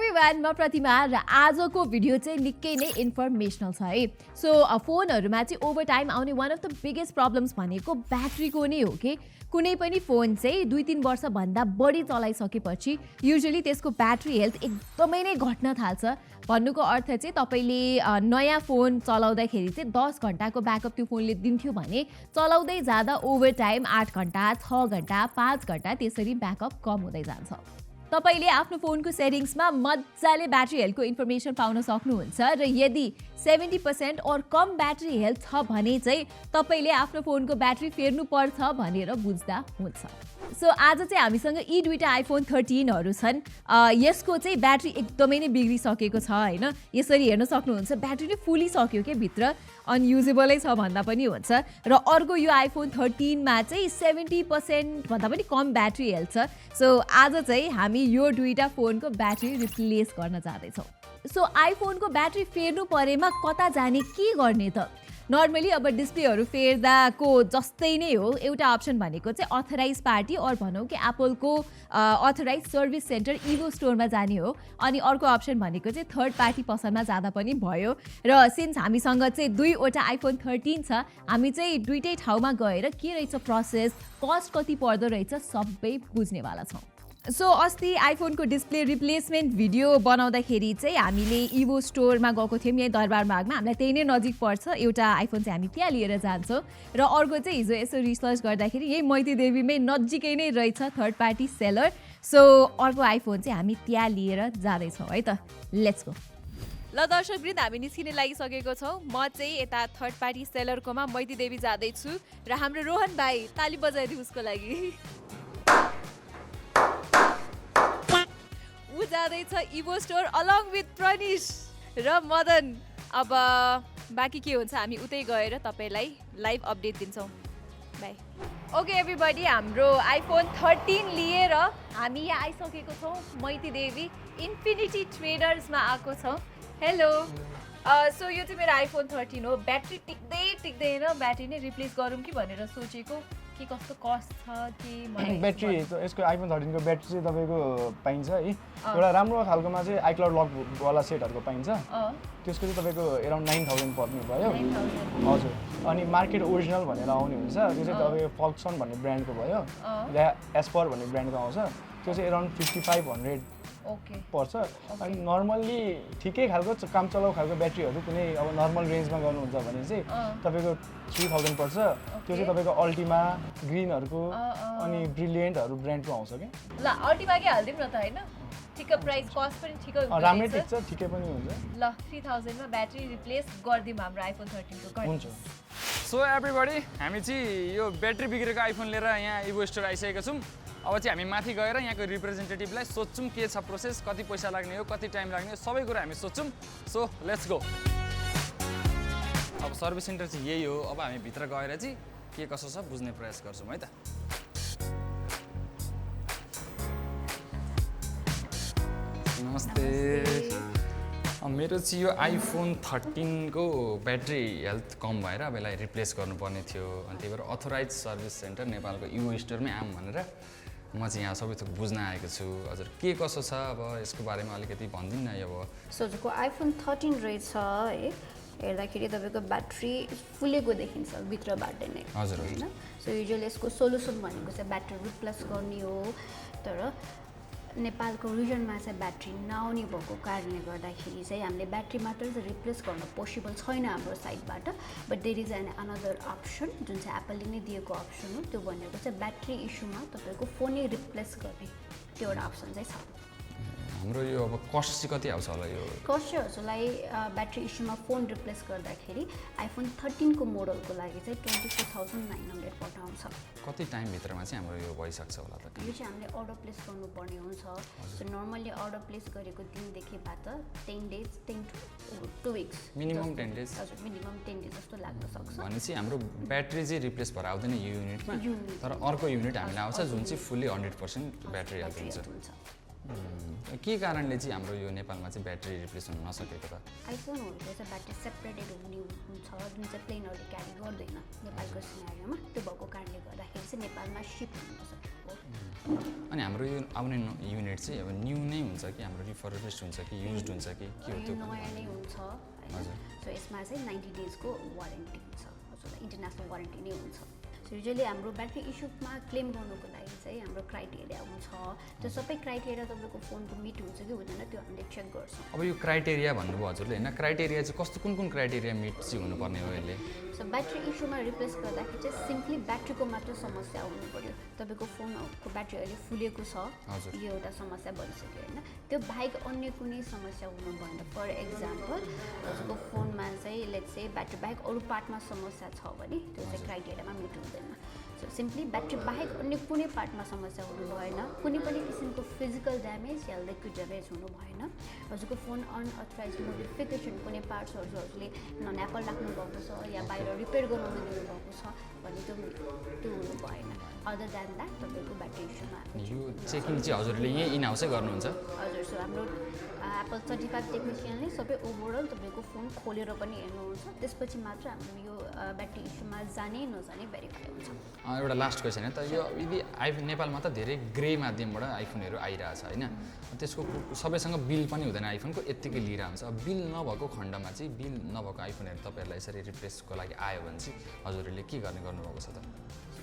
Everyone म प्रतिमा र आजको भिडियो चाहिँ निकै नै इन्फर्मेसनल छ है। सो फोनहरुमा चाहिँ ओभर टाइम आउने one of the biggest problems भनेको ब्याट्रीको नै हो के। कुनै पनि फोन चाहिँ 2-3 वर्ष भन्दा बढी चलाइसकेपछि युजुअली त्यसको ब्याट्री हेल्थ एकदमै नै घट्न थाल्छ। भन्नुको अर्थ चाहिँ तपाईले नयाँ फोन चलाउँदाखेरि चाहिँ 10 घण्टाको ब्याकअप त्यो फोनले दिन्थ्यो भने चलाउँदै जाँदा ओभर टाइम 8 घण्टा 6 घण्टा 5 घण्टा त्यसरी ब्याकअप कम हुँदै जान्छ। तपाईले आफ्नो फोनको सेटिङ्समा मजाले ब्याट्री हेल्थको इन्फर्मेसन पाउन सक्नुहुन्छ र यदि 70% और कम ब्याट्री हेल्थ छ भने चाहिँ तपाईले आफ्नो फोनको ब्याट्री फेर्नु पर्छ भनेर बुझ्दा हुन्छ। सो आज चाहिँ हामीसँग यी दुईटा आइफोन 13 हरु छन्। यसको चाहिँ ब्याट्री एकदमै नै बिग्रिसकेको छ हैन। यसरी हेर्न सक्नुहुन्छ ब्याट्री नै फुलिसक्यो के भित्र, अनयुजेबलै छ भन्दा पनि हुन्छ। र अर्को यो आइफोन 13 मा चाहिँ 70% भन्दा पनि कम ब्याट्री हेल्थ छ। सो आज चाहिँ हामी यो दुईटा फोनको ब्याट्री रिप्लेस गर्न जाँदैछौँ। सो आइफोनको ब्याट्री फेर्नु परेमा कता जाने के गर्ने त? नर्मली अब डिस्प्लेहरू फेर्दाको जस्तै नै हो। एउटा अप्सन भनेको चाहिँ अथराइज पार्टी और भनौँ कि एप्पलको अथराइज सर्भिस सेन्टर इभो स्टोरमा जाने हो। अनि अर्को अप्सन भनेको चाहिँ थर्ड पार्टी पसलमा जाँदा पनि भयो। र सिन्स हामीसँग चाहिँ दुईवटा आइफोन 13 छ, हामी चाहिँ दुईटै ठाउँमा गएर के रहेछ प्रोसेस, कस्ट कति पर्दो रहेछ सबै बुझ्नेवाला छौँ। सो अस्ति आइफोनको डिस्प्ले रिप्लेसमेन्ट भिडियो बनाउँदाखेरि चाहिँ हामीले इभो स्टोरमा गएको थियौँ यहीँ दरबार मार्गमा। हामीलाई त्यही नै नजिक पर्छ। एउटा आइफोन चाहिँ हामी त्यहाँ लिएर जान्छौँ र अर्को चाहिँ हिजो यसो रिसर्च गर्दाखेरि यही मैती देवीमै नजिकै नै रहेछ थर्ड पार्टी सेलर। सो अर्को आइफोन चाहिँ हामी त्यहाँ लिएर जाँदैछौँ है त। Let's go. ल दर्शकवृन्द, हामी निस्किने लागिसकेको छौँ। म चाहिँ यता थर्ड पार्टी सेलरकोमा मैती देवी जाँदैछु र हाम्रो रोहन भाइ ताली बजाइदिउ उसको लागि। ऊ जाँदैछ इभो स्टोर अलङ विथ प्रनिश र मदन। अब बाँकी के हुन्छ हामी उतै गएर तपाईँलाई लाइभ अपडेट दिन्छौँ। बाई। ओके एभ्रीबडी, हाम्रो आइफोन 13 लिएर हामी यहाँ आइसकेको छौँ मैती देवी इन्फिनिटी ट्रेडर्समा आएको छौँ। हेलो। सो यो चाहिँ मेरो आइफोन 13 हो। ब्याट्री टिक्दैन, ब्याट्री नै रिप्लेस गरौँ कि भनेर सोचेको। के कस्तो कस्ट छ कि ब्याट्री यसको आइफोन 13 को ब्याट्री चाहिँ तपाईँको पाइन्छ है। एउटा राम्रो खालकोमा चाहिँ आइक्लाउड लकवाला सेटहरूको पाइन्छ। त्यसको चाहिँ तपाईँको एराउन्ड 9000 पर्ने भयो। हजुर। अनि मार्केट ओरिजिनल भनेर आउने हुन्छ, त्यो चाहिँ तपाईँको फक्सन भन्ने ब्रान्डको भयो या एस्पर भन्ने ब्रान्डको आउँछ। त्यो चाहिँ एराउन्ड 5500 पर्छ। अनि नर्मल्ली ठिकै खालको काम चलाउ खालको ब्याट्रीहरू कुनै अब नर्मल रेन्जमा गर्नुहुन्छ भने चाहिँ तपाईँको 3000 पर्छ। त्यो चाहिँ तपाईँको अल्टिमा ग्रिनहरूको अनि ब्रिलियन्टहरू ब्रान्डको आउँछ क्या। ल अल्टिमाकै हालिदिउँ न त होइन? ठिक प्राइस कस्ट पनि ठिकै हुन्छ। राम्रै ठिक छ, ठिकै पनि हुन्छ। ल 3000 मा ब्याट्री रिप्लेस गरिदिउँ हाम्रो आइफोन 13 को। हुन्छ। सो एभ्रीबडी, हामी चाहिँ यो ब्याट्री बिग्रेको आइफोन लिएर यहाँ इभो स्टोर आइसकेका छौँ। अब चाहिँ हामी माथि गएर यहाँको रिप्रेजेन्टेटिभलाई सोध्छौँ के छ प्रोसेस, कति पैसा लाग्ने हो, कति टाइम लाग्ने हो, सबै कुरा हामी सोध्छौँ। So let's go. अब सर्भिस सेन्टर चाहिँ यही हो। अब हामी भित्र गएर चाहिँ के कसो छ बुझ्ने प्रयास गर्छौँ है त। नमस्ते। मेरो चाहिँ यो आइफोन 13 को ब्याट्री हेल्थ कम भएर अब यसलाई रिप्लेस गर्नुपर्ने थियो। अनि त्यही भएर अथोराइज सर्भिस सेन्टर नेपालको इभो स्टोरमै आऊँ भनेर म चाहिँ यहाँ सबै थोक बुझ्न आएको छु। हजुर के कसो छ अब यसको बारेमा अलिकति भनिदिनु न। अब सोचेको आइफोन 13 रहेछ है, हेर्दाखेरि तपाईँको ब्याट्री फुलेको देखिन्छ भित्रबाट नै। हजुर होइन। सो युजुअली यसको सोल्युसन भनेको चाहिँ ब्याट्री रिप्लेस गर्ने हो। तर नेपालको रिजनमा चाहिँ ब्याट्री नआउने भएको कारणले गर्दाखेरि चाहिँ हामीले ब्याट्री मात्र चाहिँ रिप्लेस गर्न पोसिबल छैन हाम्रो साइडबाट। But there is another option जुन चाहिँ एप्पलले नै दिएको अप्सन हो। त्यो भनेको चाहिँ ब्याट्री इस्युमा तपाईँको फोनै रिप्लेस गर्ने त्यो एउटा अप्सन चाहिँ छ। हाम्रो यो अब कस्ट चाहिँ कति आउँछ होला? यो कस्ट चाहिँ हजुरलाई ब्याट्री इस्युमा फोन रिप्लेस गर्दाखेरि आइफोन 13 को मोडलको लागि चाहिँ 24900 पर्न आउँछ। कति टाइमभित्रमा चाहिँ हाम्रो यो भइसक्छ होला त? यो चाहिँ हामीले अर्डर प्लेस गर्नुपर्ने हुन्छ। सो नर्मल्ली अर्डर प्लेस गरेको दिनदेखिबाट 10 days 10 to 2 weeks minimum 10 days. हजुर मिनिमम 10 डेज जस्तो लाग्न सक्छ। भनेपछि हाम्रो ब्याट्री चाहिँ रिप्लेस भएर आउँदैन यो युनिटमा, तर अर्को युनिट हामीलाई आउँछ जुन चाहिँ फुल्ली 100% ब्याट्री हेल्थ हुन्छ। के कारणले चाहिँ हाम्रो यो नेपालमा चाहिँ ब्याट्री रिप्लेस हुन नसकेको त? आइफोनहरूको चाहिँ ब्याट्री सेपरेटेड हुन्छ जुन चाहिँ प्लेनहरूले क्यारी गर्दैन नेपालको सिनारीमा, त्यो भएको कारणले गर्दाखेरि चाहिँ नेपालमा सिप हुन नसकेको। अनि हाम्रो यो आउने युनिट चाहिँ अब न्यू नै हुन्छ कि हाम्रो रिफर्बिस्ड हुन्छ कि युज्ड हुन्छ कि के हो त्यो? नयाँ नै हुन्छ होइन। सो यसमा चाहिँ 90 डेजको वारेन्टी हुन्छ, हजुरलाई इन्टरनेसनल वारेन्टी नै हुन्छ। सो युजली हाम्रो ब्याट्री इस्युमा क्लेम गर्नुको लागि चाहिँ हाम्रो क्राइटेरिया हुन्छ, त्यो सबै क्राइटेरिया तपाईँको फोनको मिट हुन्छ कि हुँदैन त्यो हामीले चेक गर्छौँ। अब यो क्राइटेरिया भन्नुभयो हजुरले होइन, क्राइटेरिया चाहिँ कस्तो कुन क्राइटेरिया मिट चाहिँ हुनुपर्ने हो यसले? सो ब्याट्री इस्युमा रिप्लेस गर्दाखेरि चाहिँ सिम्पली ब्याट्रीको मात्र समस्या हुनु पऱ्यो। तपाईँको फोनको ब्याट्री अहिले फुलेको छ, यो एउटा समस्या भइसक्यो होइन, त्यो बाहेक अन्य कुनै समस्या हुनु भएन। फर एक्जाम्पल हजुरको फोनमा चाहिँ लेट्स से ब्याट्री बाहेक अरू पार्टमा समस्या छ भने त्यो चाहिँ क्राइटेरियामा मिट हुँदैन। सो सिम्पली ब्याट्री बाहेक अन्य कुनै पार्टमा समस्या हुनु भएन, कुनै पनि किसिमको फिजिकल ड्यामेज या लिक्विड ड्यामेज हुनु भएन, हजुरको फोन अनअथराइज मोडिफिकेसन कुनै पार्ट्सहरू हजुरले नन एप्पल राख्नु भएको छ या बाहिर रिपेयर गराउनु दिनुभएको छ भने त्यो हुनु भएन। अदर देन द्याट तपाईँको ब्याट्री इस्युमा यो चेकिङ चाहिँ हजुरले यहीँ इन हाउसै गर्नुहुन्छ? हजुर। सो हाम्रो एप्पल सर्टिफाइड टेक्निसियनले सबै ओभरअल तपाईँको फोन खोलेर पनि हेर्नुहुन्छ, त्यसपछि मात्र हाम्रो यो ब्याट्री इस्युमा जाने नजाने भेरिफाई हुन्छ। एउटा लास्ट क्वेसन है त, यो यदि नेपालमा त धेरै ग्रे माध्यमबाट आइफोनहरू आइरहेछ होइन, त्यसको सबैसँग बिल पनि हुँदैन, आइफोनको यत्तिकै लिइरहेको हुन्छ। अब बिल नभएको खण्डमा चाहिँ बिल नभएको आइफोनहरू तपाईँहरूलाई यसरी रिप्लेसको लागि आयो भने चाहिँ हजुरहरूले के गर्नुभएको छ त?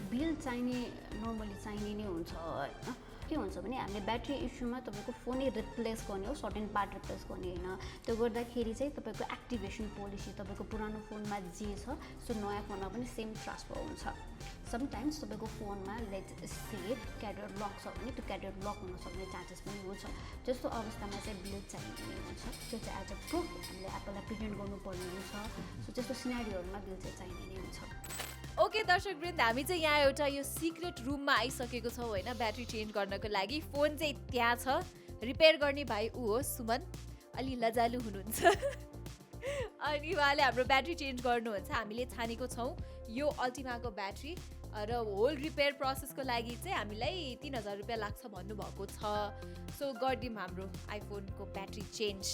बिल चाहिने नर्मली चाहिने नै हुन्छ होइन। के हुन्छ भने हामीले ब्याट्री इस्युमा तपाईँको फोनै रिप्लेस गर्ने हो, सर्टेन पार्ट रिप्लेस गर्ने होइन। त्यो गर्दाखेरि चाहिँ तपाईँको एक्टिभेसन पोलिसी तपाईँको पुरानो फोनमा जे छ सो नयाँ फोनमा पनि सेम ट्रान्सफर हुन्छ। समटाइम्स तपाईँको फोनमा लेट्स से क्यारियर लक छ भने त्यो क्यारियर लक हुन सक्ने चान्सेस पनि हुन्छ। त्यस्तो अवस्थामा चाहिँ बिल चाहिने हुन्छ, त्यो चाहिँ एज अ प्रुफ हामीले एप्पललाई प्रेजेन्ट गर्नुपर्ने हुन्छ। सो त्यस्तो सिनारीहरूमा बिल चाहिँ चाहिने नै हुन्छ। ओके दर्शकवृन्द, हामी चाहिँ यहाँ एउटा यो सिक्रेट रुममा आइसकेको छौँ होइन ब्याट्री चेन्ज गर्नको लागि। फोन चाहिँ त्यहाँ छ, रिपेयर गर्ने भाइ ऊ हो सुमन, अलि लजालु हुनुहुन्छ अनि उहाँले हाम्रो ब्याट्री चेन्ज गर्नुहुन्छ। हामीले छानेको छौँ यो अल्टिमाको ब्याट्री र होल रिपेयर प्रोसेसको लागि चाहिँ हामीलाई 3000 रुपियाँ लाग्छ भन्नुभएको छ। सो गरिदिउँ हाम्रो आइफोनको ब्याट्री चेन्ज।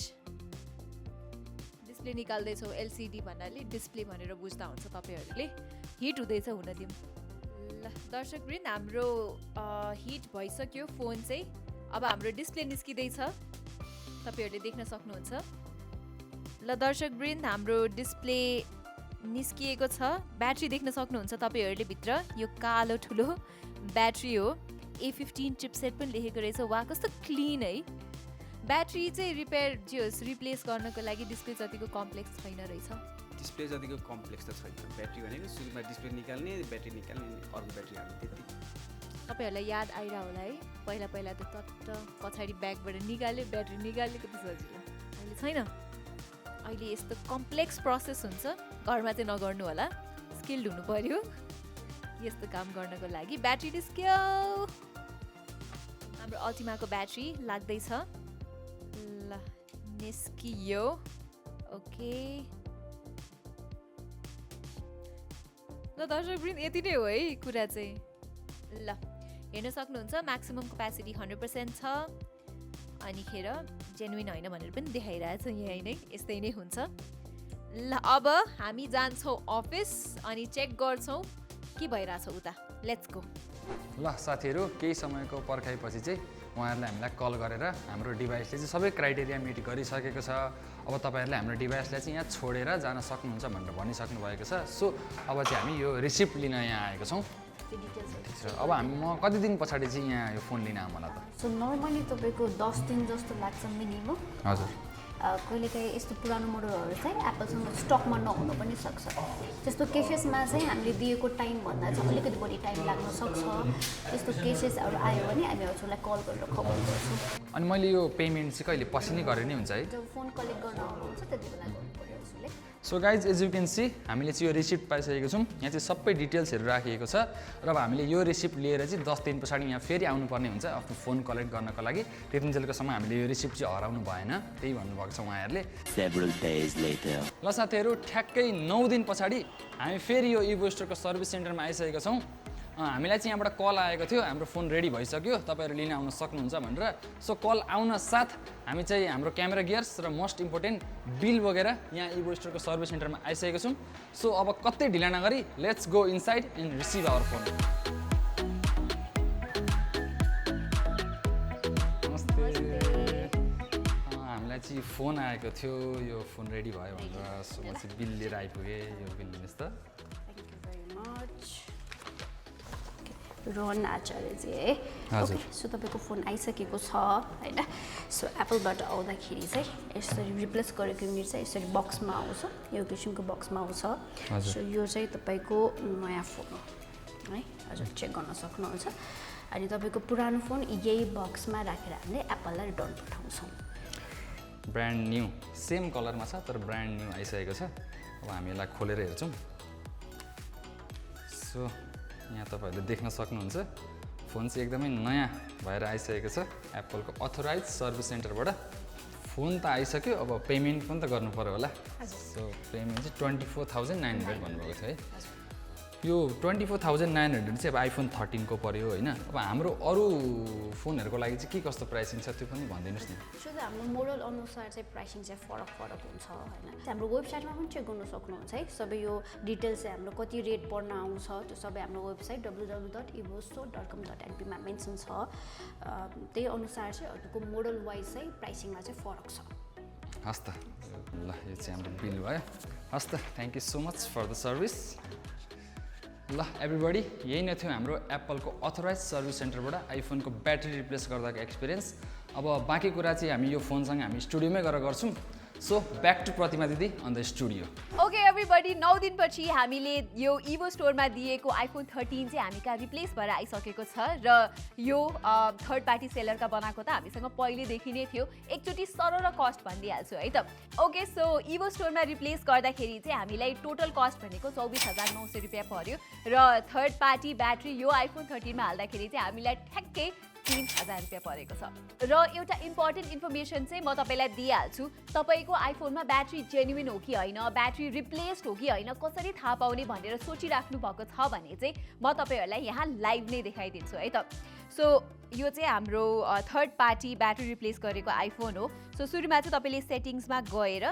डिस्प्ले निकाल्दैछौँ, एलसिडी भन्नाले डिस्प्ले भनेर बुझ्दा हुन्छ तपाईँहरूले। हिट हुँदैछ, हुन दिउँ। ल दर्शकवृन्द, हाम्रो हिट भइसक्यो फोन चाहिँ। अब हाम्रो डिस्प्ले निस्किँदैछ, तपाईँहरूले देख्न सक्नुहुन्छ। ल दर्शकवृन्द, हाम्रो डिस्प्ले निस्किएको छ, ब्याट्री देख्न सक्नुहुन्छ तपाईँहरूले भित्र। यो कालो ठुलो ब्याट्री हो, A15 चिपसेट पनि लेखेको रहेछ। वा कस्तो क्लिन है। ब्याट्री चाहिँ रिप्लेस गर्नको लागि डिस्प्ले जतिको कम्प्लेक्स छैन रहेछ। डिस्प्ले जतिको कम्प्लेक्स त छैन। ब्याट्री भनेको सुरुमा डिस्प्ले निकाल्ने, ब्याट्री निकाल्ने, अर्को ब्याट्री हाल्ने, त्यति। तपाईँहरूलाई याद आइरह होला है, पहिला त टट्ट पछाडि ब्यागबाट निकाल्यो, ब्याट्री निकाल्यो, कति सजिलो। अहिले छैन, अहिले यस्तो कम्प्लेक्स प्रोसेस हुन्छ। घरमा चाहिँ नगर्नु होला, स्किल्ड हुनु पर्यो यस्तो काम गर्नको लागि। ब्याट्री निस्क्यो, हाम्रो अल्टिमाको ब्याट्री लाग्दैछ। ल निस्कियो, ओके। ल दर्शकवृन्द, यति नै हो है कुरा चाहिँ। ल हेर्न सक्नुहुन्छ म्याक्सिमम क्यापेसिटी 100% छ। अनिखेर जेन्युइन होइन भनेर पनि देखाइरहेछ यहीँ नै, यस्तै नै हुन्छ। ल अब हामी जान्छौँ अफिस अनि चेक गर्छौँ के भइरहेछ उता। Let's go. ल साथीहरू, केही समयको पर्खाइपछि चाहिँ उहाँहरूले हामीलाई कल गरेर हाम्रो डिभाइसले चाहिँ सबै क्राइटेरिया मिट गरिसकेको छ, अब तपाईँहरूले हाम्रो डिभाइसलाई चाहिँ यहाँ छोडेर जान सक्नुहुन्छ भनेर भनिसक्नु भएको छ। सो अब चाहिँ हामी यो रिसिप्ट लिन यहाँ आएको छौँ। अब म कति दिन पछाडि चाहिँ यहाँ यो फोन लिन आउँ होला त? सो नर्मली तपाईँको 10 दिन जस्तो लाग्छ मिनिमम। हजुर। कहिलेकाहीँ यस्तो पुरानो मोडलहरू चाहिँ एप्पलसँग स्टकमा नहुन पनि सक्छ। त्यस्तो केसेसमा चाहिँ हामीले दिएको टाइमभन्दा चाहिँ अलिकति बढी टाइम लाग्न सक्छ। त्यस्तो केसेसहरू आयो भने हामी हजुरलाई कल गरेर खबर गर्छौँ। अनि मैले यो पेमेन्ट चाहिँ कहिले पछि नै गरे नै हुन्छ है? जब फोन कलेक्ट गर्न आउनुहुन्छ त्यति बेला गर्नु पर्यो हजुरले। So guys, as you can see हामीले चाहिँ यो रिसिप्ट पाइसकेको छौँ। यहाँ चाहिँ सबै डिटेल्सहरू राखिएको छ र अब हामीले यो रिसिप्ट लिएर चाहिँ 10 दिन पछाडि यहाँ फेरि आउनुपर्ने हुन्छ आफ्नो फोन कलेक्ट गर्नको लागि। त्यतिन्जेलको समय हामीले यो रिसिप्ट चाहिँ हराउनु भएन, त्यही भन्नुभएको छ उहाँहरूले। ल साथीहरू, ठ्याक्कै 9 दिन पछाडि हामी फेरि यो इभो स्टोरको सर्भिस सेन्टरमा आइसकेका छौँ। हामीलाई चाहिँ यहाँबाट कल आएको थियो हाम्रो फोन रेडी भइसक्यो तपाईहरु लिन आउन सक्नुहुन्छ भनेर सो कल आउन साथ हामी चाहिँ हाम्रो क्यामेरा गियर्स र मोस्ट इम्पोर्टेन्ट बिल वगेर यहाँ इभो स्टोरको सर्भिस सेन्टरमा आइसकेको छौं सो अब कतै ढिला नगरी let's go inside and receive our phone चाहिँ फोन आएको थियो यो फोन रेडी भयो भनेर सो म चाहिँ बिल लिएर आइपुगे यो बिल लिनुस् त thank you very much Rohan Acharya ji है हजुर सो तपाईको फोन आइसकेको छ हैन सो एप्पलबाट आउँदाखेरि चाहिँ यसरी रिप्लेस गरेको युनिट चाहिँ यसरी बक्समा आउँछ यो किसिमको बक्समा आउँछ सो यो चाहिँ तपाईको नयाँ फोन हो है हजुर चेक गर्न सक्नुहुन्छ अनि तपाईको पुरानो फोन यही बक्समा राखेर हामीले एप्पललाई रिटर्न पठाउँछौँ ब्रान्ड न्यू सेम कलरमा छ तर ब्रान्ड न्यू आइसकेको छ अब हामी यसलाई खोलेर हेर्छौं सो यहाँ तपाईहरुले देख्न सक्नुहुन्छ फोन चाहिँ एकदमै नयाँ भएर आइसकेको छ एप्पलको अथोराइज सर्भिस सेन्टरबाट फोन त आइसक्यो अब पेमेन्ट पनि त गर्नु पर्यो होला सो पेमेन्ट चाहिँ 24900 भन्नुभएको छ है यो 24900 चाहिँ अब आइफोन 13 को पर्यो हैन अब हाम्रो अरु फोनहरुको लागि चाहिँ के कस्तो प्राइसिङ छ त्यो पनि भनिदिनुस् न सो हाम्रो मोडल अनुसार चाहिँ प्राइसिङ चाहिँ फरक हुन्छ हैन हाम्रो वेबसाइटमा पनि चेक गर्न सक्नुहुन्छ है सबै यो डिटेल्स चाहिँ हाम्रो कति रेट पर्न आउँछ त्यो सबै हाम्रो वेबसाइट www.evostore.com.np मा मेन्सन छ त्यही अनुसार चाहिँ अरूको मोडल वाइज चाहिँ प्राइसिङमा चाहिँ फरक छ हस् त ल यो चाहिँ हाम्रो बिल भयो हस् त thank you so much for the service ल एभ्रीबडी यही नै थियो हाम्रो एप्पलको अथोराइज सर्भिस सेन्टरबाट आइफोनको ब्याट्री रिप्लेस गर्दाको एक्सपिरियन्स अब बाँकी कुरा चाहिँ हामी यो फोनसँग हामी स्टुडियोमै गएर गर्छौं सो ब्याक टु प्रतिमा दिदी on the studio okay everybody 9 दिनपछि हामीले यो इभो स्टोरमा दिएको आइफोन 13 चाहिँ हामी कहाँ रिप्लेस भएर आइसकेको छ र यो थर्ड पार्टी सेलरका बनाएको त हामीसँग पहिलेदेखि नै थियो एकचोटि सरर कस्ट भनिदिइहाल्छु है त ओके सो इभो स्टोरमा रिप्लेस गर्दाखेरि चाहिँ हामीलाई टोटल कस्ट भनेको 24900 रुपैयाँ पर्यो र थर्ड पार्टी ब्याट्री यो आइफोन 13 मा हाल्दाखेरि चाहिँ हामीलाई ठ्याक्कै 3000 रुपैयाँ परेको छ र एउटा इम्पोर्टेन्ट इन्फर्मेसन चाहिँ म तपाईलाई दिइहाल्छु तपाईको आइफोनमा ब्याट्री जेन्युइन हो कि हैन ब्याट्री रिप्लेस्ड हो कि हैन कसरी थाहा पाउने भनेर सोचिराख्नु भएको छ भने चाहिँ म तपाईहरुलाई यहाँ लाइभ नै देखाइदिन्छु है त सो यो चाहिँ हाम्रो थर्ड पार्टी ब्याट्री रिप्लेस गरेको आइफोन हो सो सुरुमा चाहिँ तपाईले सेटिङ्समा गएर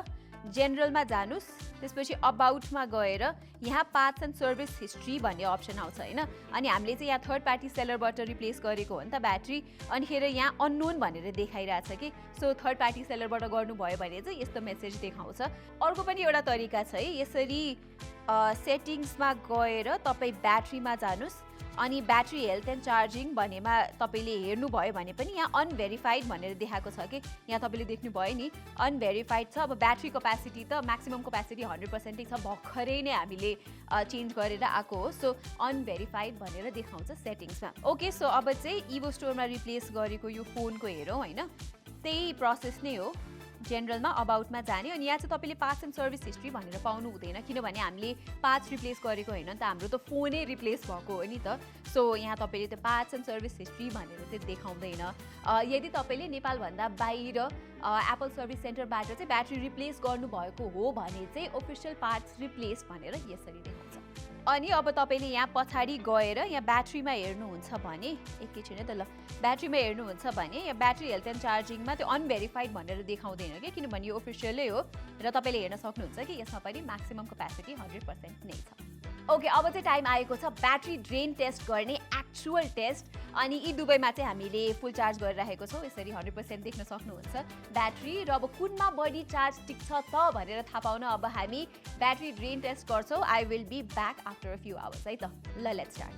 जेनरलमा जानुस् त्यसपछि अबाउटमा गएर यहाँ पार्ट्स एन्ड सर्भिस हिस्ट्री भन्ने अप्सन आउँछ हैन अनि हामीले चाहिँ यहाँ थर्ड पार्टी सेलरबाट रिप्लेस गरेको हो नि त ब्याट्री अनि खेर यहाँ अननोन भनेर देखाइरहेछ कि सो थर्ड पार्टी सेलरबाट गर्नुभयो भने चाहिँ यस्तो मेसेज देखाउँछ अर्को पनि एउटा तरिका छ है यसरी सेटिङ्समा गएर तपाई ब्याट्रीमा जानुस् अनि ब्याट्री हेल्थ एन्ड चार्जिङ भनेमा तपाईले हेर्नुभयो भने पनि यहाँ अनभेरिफाइड भनेर देखाएको छ कि यहाँ तपाईले देख्नुभयो नि अनभेरिफाइड छ अब ब्याट्री क्यापेसिटी त म्याक्सिमम क्यापेसिटी 100% छ भर्खरै नै हामीले चेन्ज गरेर आएको हो सो अनभेरिफाइड भनेर देखाउँछ सेटिङ्समा ओके सो अब चाहिँ इभो स्टोरमा रिप्लेस गरेको यो फोनको हेरौँ हैन त्यही प्रोसेस नै हो जेनरलमा अबाउटमा जाने अनि यहाँ चाहिँ तपाईले पार्ट्स एन्ड सर्भिस हिस्ट्री भनेर पाउनु हुँदैन किनभने हामीले पार्ट्स रिप्लेस गरेको होइन नि त हाम्रो त फोनै रिप्लेस भएको हो नि त सो यहाँ तपाईले त्यो पार्ट्स एन्ड सर्भिस हिस्ट्री भनेर चाहिँ देखाउँदैन यदि तपाईले नेपालभन्दा बाहिर एप्पल सर्भिस सेन्टरबाट चाहिँ ब्याट्री रिप्लेस गर्नुभएको हो भने चाहिँ अफिसियल पार्ट्स रिप्लेस भनेर यसरी देखाउँछ अनि अब तपाईले यहाँ पछाडी गएर यहाँ ब्याट्रीमा हेर्नुहुन्छ भने एकैछिन है त ल ब्याट्रीमा हेर्नुहुन्छ भने यहाँ ब्याट्री हेल्थ एन्ड चार्जिङमा त्यो अनभेरिफाइड भनेर देखाउँदैन कि किनभने यो अफिसियलै हो र तपाईले हेर्न सक्नुहुन्छ कि यसमा पनि म्याक्सिमम क्यापेसिटी 100% नै छ ओके अब चाहिँ टाइम आएको छ ब्याट्री ड्रेन टेस्ट गर्ने एक्चुअल टेस्ट अनि यी दुवैमा चाहिँ हामीले फुल चार्ज गरिरहेको छौँ यसरी 100% देख्न सक्नुहुन्छ ब्याट्री र अब कुनमा बढी चार्ज टिक्छ त भनेर थाहा पाउन अब हामी ब्याट्री ड्रेन टेस्ट गर्छौँ I will be back after a few hours है त ल let's start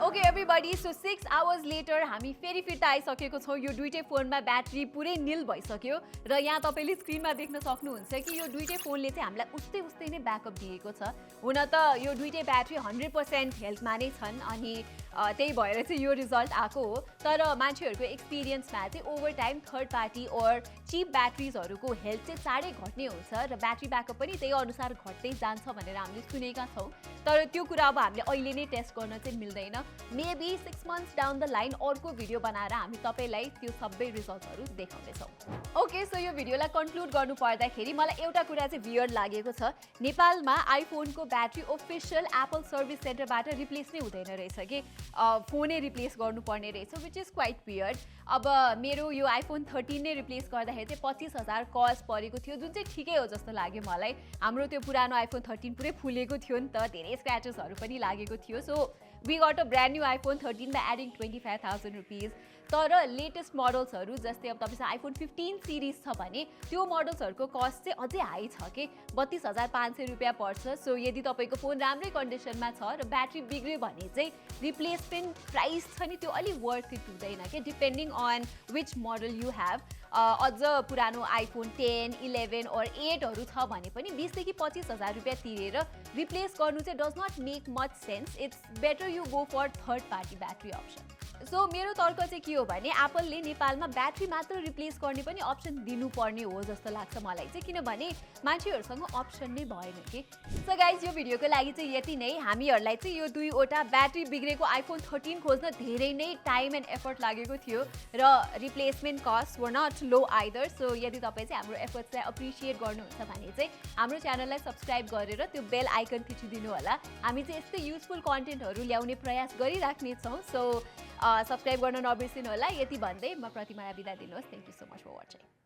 okay everybody so 6 hours later हामी फेरि फिर्ता आइसकेको छौँ यो दुईटै फोनमा ब्याट्री पुरै निल भइसक्यो र यहाँ तपाईले स्क्रिनमा देख्न सक्नुहुन्छ कि यो दुईटै फोनले चाहिँ हामीलाई उस्तै नै ब्याकअप दिएको छ हुन त यो दुईटै ब्याट्री 100% हेल्थमा नै छन् अनि त्यही भएर चाहिँ यो रिजल्ट आएको हो तर मान्छेहरूको एक्सपिरियन्समा चाहिँ ओभर टाइम थर्ड पार्टी और चिप ब्याट्रिजहरूको हेल्थ चाहिँ चाँडै घट्ने हुन्छ र ब्याट्री ब्याकअप पनि त्यही अनुसार घट्दै जान्छ भनेर हामीले सुनेका छौँ तर त्यो कुरा अब हामीले अहिले नै टेस्ट गर्न चाहिँ मिल्दैन maybe 6 months down the line अर्को भिडियो बनाएर हामी तपाईँलाई त्यो सबै रिजल्टहरू देखाउनेछौँ ओके सो यो भिडियोलाई कन्क्लुड गर्नु पर्दाखेरि मलाई एउटा कुरा चाहिँ वियर्ड लागेको छ नेपालमा आइफोनको battery official Apple service सेन्टरबाट replace नै हुँदैन रहेछ कि फोनै रिप्लेस गर्नुपर्ने रहेछ विच इज क्वाइट वियर्ड अब मेरो यो आइफोन 13 नै रिप्लेस गर्दाखेरि चाहिँ 25,000 कस्ट परेको थियो जुन चाहिँ ठिकै हो जस्तो लाग्यो मलाई हाम्रो त्यो पुरानो आइफोन 13 पुरै फुलेको थियो नि त धेरै स्क्रैचेसहरू पनि लागेको थियो so we got a brand new iPhone 13 मा एडिङ 25,000 रुपिज तर लेटेस्ट मोडल्सहरू जस्तै अब तपाईँसँग आइफोन 15 सिरिज छ भने त्यो मोडल्सहरूको कस्ट चाहिँ अझै हाई छ कि 32,500 रुपियाँ पर्छ सो यदि तपाईँको फोन राम्रै कन्डिसनमा छ र ब्याट्री बिग्रियो भने चाहिँ रिप्लेसमेन्ट प्राइस छ नि त्यो अलिक वर्थ इट हुँदैन कि depending on which model you have अझ पुरानो आइफोन 10, 11 और 8हरू छ भने पनि 20,000 देखि 25,000 रुपियाँ तिरेर रिप्लेस गर्नु चाहिँ does not make much sense it's better you go for third party battery option so मेरो तर्क चाहिँ के हो भने एप्पलले नेपालमा ब्याट्री मात्र रिप्लेस गर्ने पनि अप्सन दिनुपर्ने हो जस्तो लाग्छ मलाई चाहिँ किनभने मान्छेहरूसँग अप्सन नै भएन कि सो गाइज यो भिडियोको लागि चाहिँ यति नै हामीहरूलाई चाहिँ यो दुईवटा ब्याट्री बिग्रेको आइफोन 13 खोज्न धेरै नै टाइम एन्ड एफर्ट लागेको थियो र replacement cost were not low either so यदि तपाईँ चाहिँ हाम्रो एफर्ट्सलाई अप्रिसिएट गर्नुहुन्छ भने चाहिँ हाम्रो च्यानललाई सब्सक्राइब गरेर त्यो बेल आइकन थिचिदिनु होला हामी चाहिँ यस्तै युजफुल कन्टेन्टहरू ल्याउने प्रयास गरिराख्नेछौँ सो सब्सक्राइब गर्न नबिर्सिनु होला यति भन्दै म प्रतिमालाई बिदा दिनुहोस् thank you so much for watching